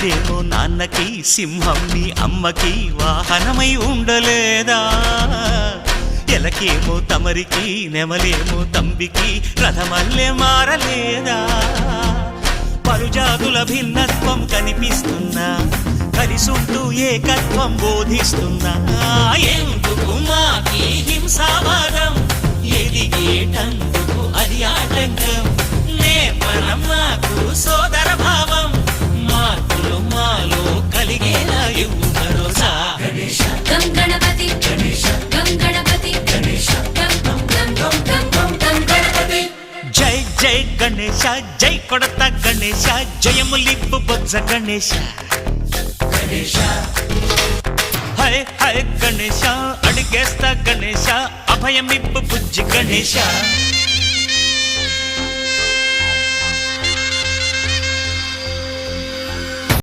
రాజేమో నాన్నకి, సింహం నీ అమ్మకి వాహనమై ఉండలేదా? ఎలకేమో తమరికి, నెమలేమో తంబికి రథమల్లే మారలేదా? పలుజాతుల భిన్నత్వం కనిపిస్తున్నా, కలిసుంటూ ఏకత్వం బోధిస్తున్నా. ఎందుకు మాకి హింసావాదం, ఎదిగేటందుకు అది ఆటంకం. నేపరం మాకు సోదర భావం, మార్పులు మాలో కలిగేలా ఇవ్వు భరోసా. గం గణపతి గం గణపతి గం గణపతి. జై జై గణేశ, జై కొడత గణేశ, జయములిప్పు బొజ్జ గణేశ. హై హై గణేశ, అడిగేస్తా గణేశ, అభయమిప్పు బుజ్జి గణేశ.